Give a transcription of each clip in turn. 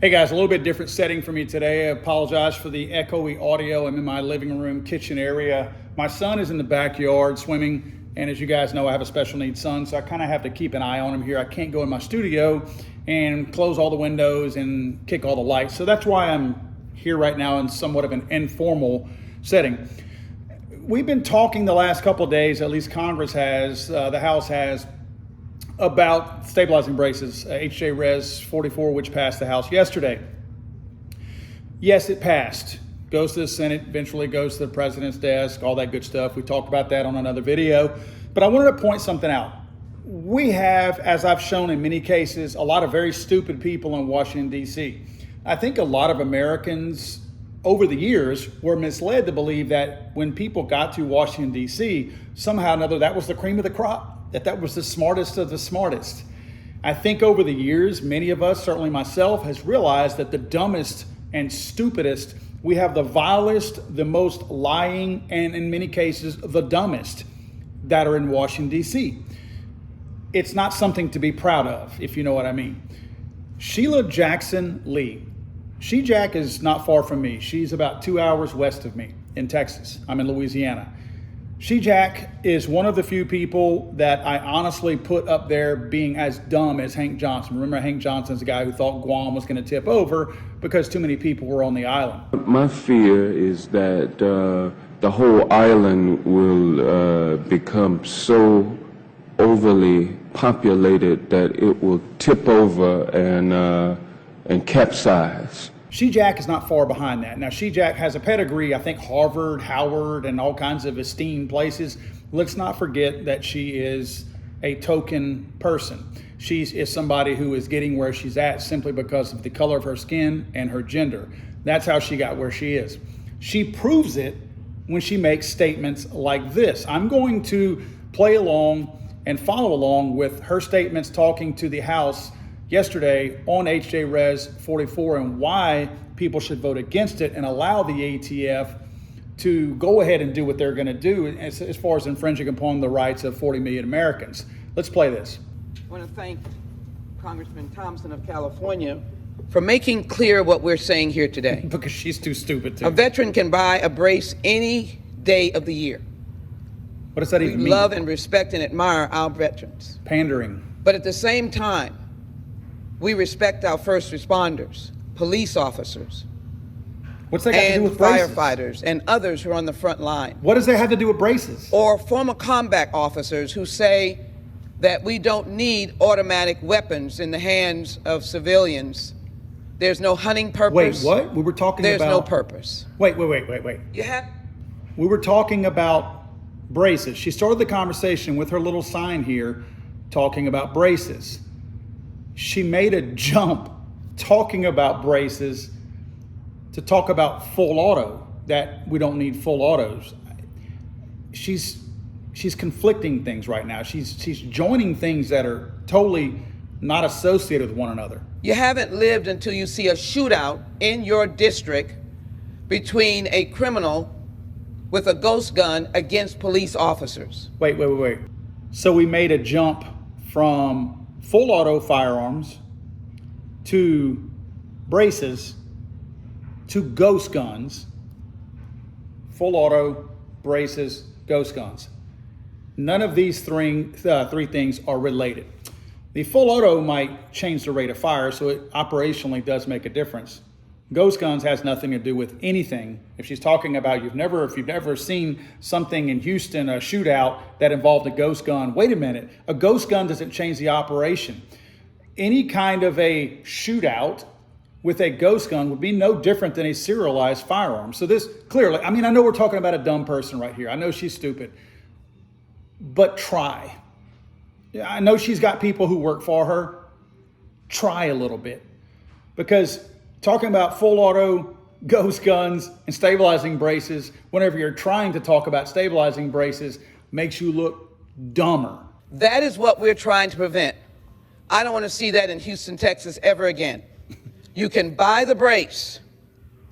Hey guys, a little bit different setting for me today. I apologize for the echoey audio. I'm in my living room, kitchen area. My son is in the backyard swimming, and as you guys know, I have a special needs son, so I kind of have to keep an eye on him here. I can't go in my studio and close all the windows and kick all the lights, so that's why I'm here right now in somewhat of an informal setting. We've been talking the last couple of days, at least Congress has, the House has, about stabilizing braces, HJ Res 44, which passed the House yesterday. Yes, it passed. Goes to the Senate, eventually goes to the president's desk, all that good stuff. We talked about that on another video. But I wanted to point something out. We have, as I've shown in many cases, a lot of very stupid people in Washington, D.C. I think a lot of Americans over the years were misled to believe that when people got to Washington, D.C., somehow or another that was the cream of the crop, that was the smartest of the smartest. I think over the years, many of us, certainly myself, has realized that the dumbest and stupidest, we have the vilest, the most lying, and in many cases, the dumbest that are in Washington, D.C. It's not something to be proud of, if you know what I mean. Sheila Jackson Lee. She-Jack is not far from me. She's about 2 hours west of me in Texas. I'm in Louisiana. She-Jack is one of the few people that I honestly put up there being as dumb as Hank Johnson. Remember, Hank Johnson's the guy who thought Guam was going to tip over because too many people were on the island. My fear is that the whole island will become so overly populated that it will tip over and capsize. She-Jack is not far behind that. Now, She-Jack has a pedigree, I think Harvard, Howard, and all kinds of esteemed places. Let's not forget that she is a token person. She is somebody who is getting where she's at simply because of the color of her skin and her gender. That's how she got where she is. She proves it when she makes statements like this. I'm going to play along and follow along with her statements talking to the House yesterday on HJ Res 44 and why people should vote against it and allow the ATF to go ahead and do what they're going to do as far as infringing upon the rights of 40 million Americans. Let's play this. I want to thank Congressman Thompson of California for making clear what we're saying here today. Because she's too stupid to. A veteran can buy a brace any day of the year. What does that even mean? We love and respect and admire our veterans. Pandering. But at the same time, we respect our first responders, police officers, What's that got to do with braces? firefighters, and others who are on the front line. What does that have to do with braces? Or former combat officers who say that we don't need automatic weapons in the hands of civilians. There's no hunting purpose. Wait, what? We were talking There's about... no purpose. Wait. You have... We were talking about braces. She started the conversation with her little sign here talking about braces. She made a jump talking about braces to talk about full auto, that we don't need full autos. She's conflicting things right now. She's joining things that are totally not associated with one another. You haven't lived until you see a shootout in your district between a criminal with a ghost gun against police officers. Wait. So we made a jump from full auto firearms to braces to ghost guns. Full auto, braces, ghost guns. None of these three things are related. The full auto might change the rate of fire, so it operationally does make a difference. Ghost guns has nothing to do with anything. If she's talking about if you've never seen something in Houston, a shootout that involved a ghost gun, wait a minute, a ghost gun doesn't change the operation. Any kind of a shootout with a ghost gun would be no different than a serialized firearm. So this clearly, I know we're talking about a dumb person right here. I know she's stupid, but try. I know she's got people who work for her. Try a little bit, because talking about full auto, ghost guns, and stabilizing braces, whenever you're trying to talk about stabilizing braces, makes you look dumber. That is what we're trying to prevent. I don't want to see that in Houston, Texas ever again. You can buy the brace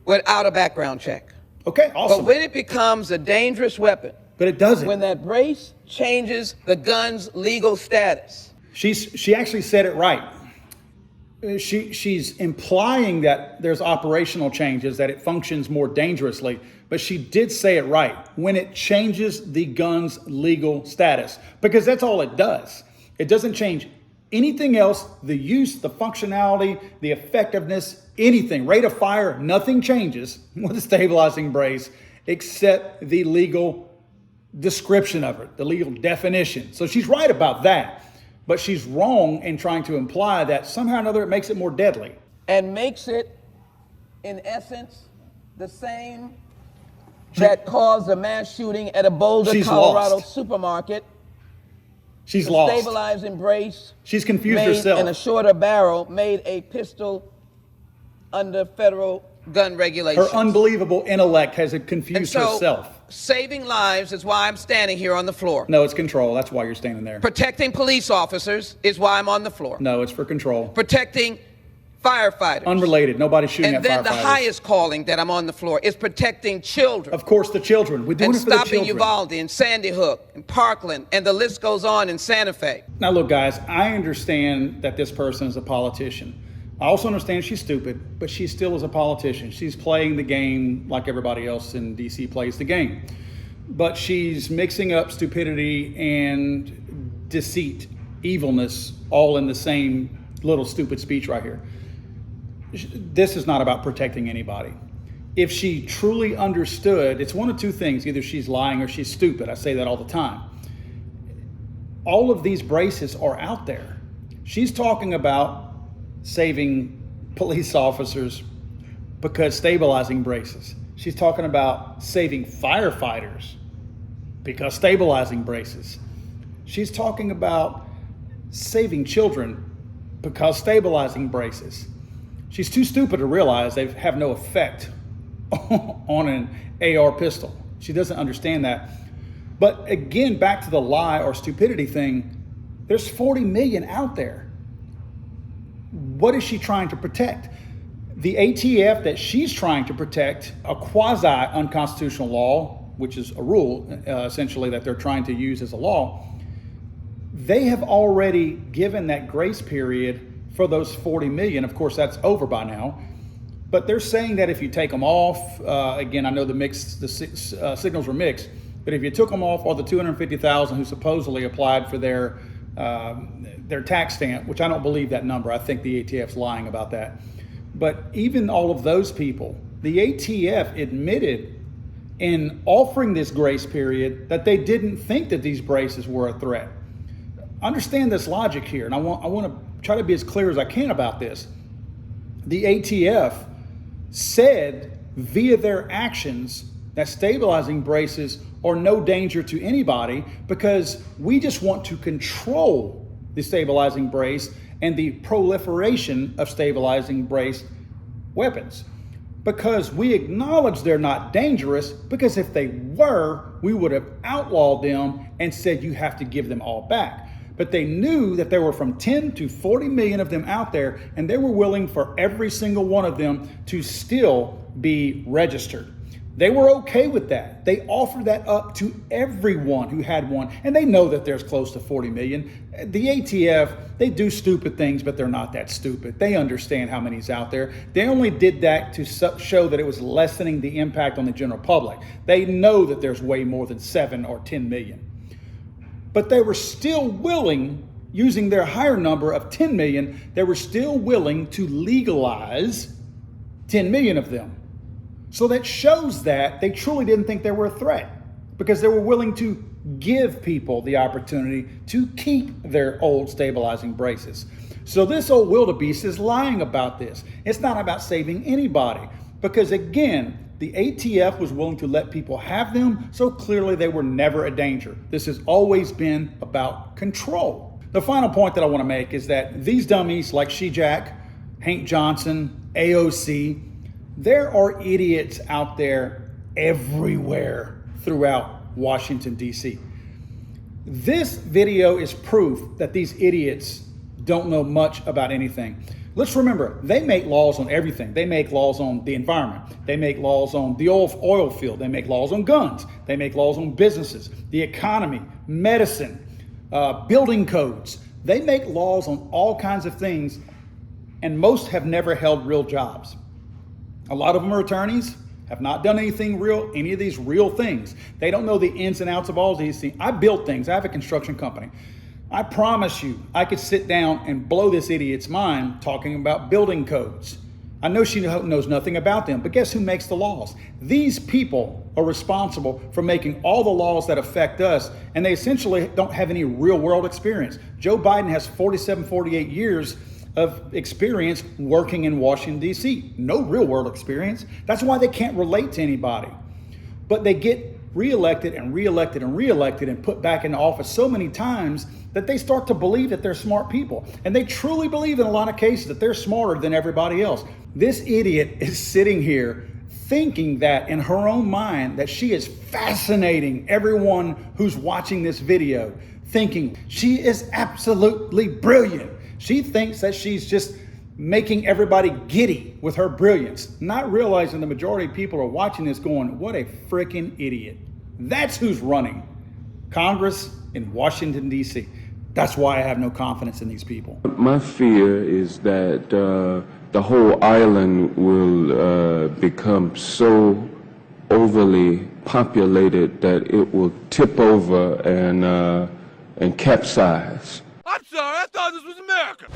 without a background check. Okay, awesome. But when it becomes a dangerous weapon, but it doesn't. When that brace changes the gun's legal status. She actually said it right. She's implying that there's operational changes, that it functions more dangerously, but she did say it right when it changes the gun's legal status, because that's all it does. It doesn't change anything else, the use, the functionality, the effectiveness, anything. Rate of fire, nothing changes with a stabilizing brace except the legal description of it, the legal definition. So she's right about that. But she's wrong in trying to imply that somehow or another it makes it more deadly. And makes it, in essence, the same that caused the mass shooting at a Boulder, Colorado supermarket. She's lost. Stabilizing brace. She's confused herself. And a shorter barrel made a pistol under federal gun regulations. Her unbelievable intellect has confused herself. Saving lives is why I'm standing here on the floor. No, it's control. That's why you're standing there. Protecting police officers is why I'm on the floor. No, it's for control. Protecting firefighters. Unrelated. Nobody's shooting at firefighters. And then the highest calling that I'm on the floor is protecting children. Of course, the children. We're doing it for the children. And stopping Uvalde and Sandy Hook and Parkland, and the list goes on in Santa Fe. Now, look, guys, I understand that this person is a politician. I also understand she's stupid, but she still is a politician. She's playing the game like everybody else in D.C. plays the game. But she's mixing up stupidity and deceit, evilness, all in the same little stupid speech right here. This is not about protecting anybody. If she truly understood, it's one of two things. Either she's lying or she's stupid. I say that all the time. All of these braces are out there. She's talking about saving police officers because stabilizing braces. She's talking about saving firefighters because stabilizing braces. She's talking about saving children because stabilizing braces. She's too stupid to realize they have no effect on an AR pistol. She doesn't understand that. But again, back to the lie or stupidity thing, there's 40 million out there. What is she trying to protect? The ATF that she's trying to protect, a quasi-unconstitutional law, which is a rule, essentially, that they're trying to use as a law, they have already given that grace period for those 40 million. Of course, that's over by now. But they're saying that if you take them off, again, I know the signals were mixed, but if you took them off, or the 250,000 who supposedly applied for their tax stamp, which I don't believe that number. I think the ATF's lying about that. But even all of those people, the ATF admitted in offering this grace period that they didn't think that these braces were a threat. Understand this logic here, and I want to try to be as clear as I can about this. The ATF said via their actions that stabilizing braces are no danger to anybody because we just want to control the stabilizing brace and the proliferation of stabilizing brace weapons. Because we acknowledge they're not dangerous, because if they were, we would have outlawed them and said you have to give them all back. But they knew that there were from 10 to 40 million of them out there, and they were willing for every single one of them to still be registered. They were okay with that. They offered that up to everyone who had one, and they know that there's close to 40 million. The ATF, they do stupid things, but they're not that stupid. They understand how many's out there. They only did that to show that it was lessening the impact on the general public. They know that there's way more than 7 or 10 million. But they were still willing, using their higher number of 10 million, they were still willing to legalize 10 million of them. So that shows that they truly didn't think they were a threat, because they were willing to give people the opportunity to keep their old stabilizing braces. So this old wildebeest is lying about this. It's not about saving anybody, because again, the ATF was willing to let people have them, so clearly they were never a danger. This has always been about control. The final point that I want to make is that these dummies like She-Jack, Hank Johnson, AOC, there are idiots out there everywhere throughout Washington, D.C. This video is proof that these idiots don't know much about anything. Let's remember, they make laws on everything. They make laws on the environment. They make laws on the oil field. They make laws on guns. They make laws on businesses, the economy, medicine, building codes. They make laws on all kinds of things and most have never held real jobs. A lot of them are attorneys, have not done anything real, any of these real things. They don't know the ins and outs of all these things. I built things. I have a construction company. I promise you, I could sit down and blow this idiot's mind talking about building codes. I know she knows nothing about them, but guess who makes the laws? These people are responsible for making all the laws that affect us, and they essentially don't have any real world experience. Joe Biden has 47, 48 years of experience working in Washington, D.C. No real world experience. That's why they can't relate to anybody. But they get reelected and reelected and reelected and put back into office so many times that they start to believe that they're smart people. And they truly believe in a lot of cases that they're smarter than everybody else. This idiot is sitting here thinking that in her own mind that she is fascinating everyone who's watching this video, thinking she is absolutely brilliant. She thinks that she's just making everybody giddy with her brilliance, not realizing the majority of people are watching this going, what a freaking idiot. That's who's running Congress in Washington, D.C. That's why I have no confidence in these people. My fear is that the whole island will become so overly populated that it will tip over and capsize. I'm sorry, I thought this was America.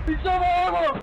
It's over.